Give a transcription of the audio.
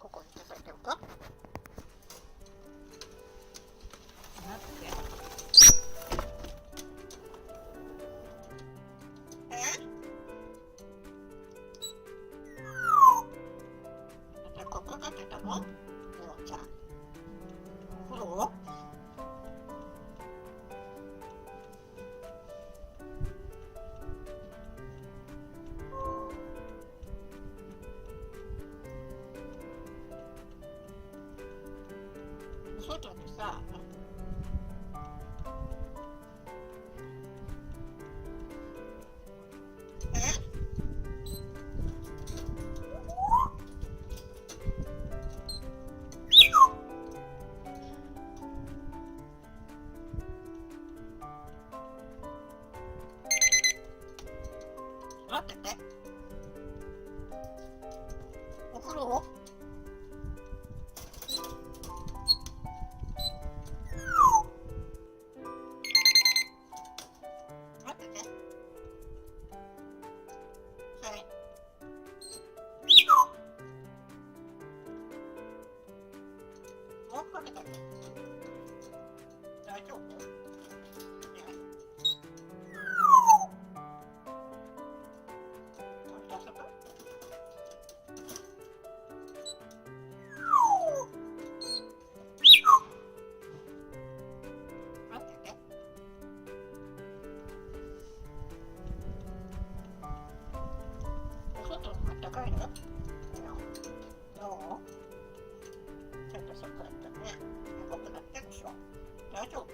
ここに叩いておくか。待って。ここかけたの？じゃあ、お風呂を外にさ、待ってて。お風呂を待ってて。はい。もうかけたね。大丈夫？大丈夫？待ってて。お外あったかいの？どう？ちょっとそこやったね。赤くなってるでしょ。大丈夫？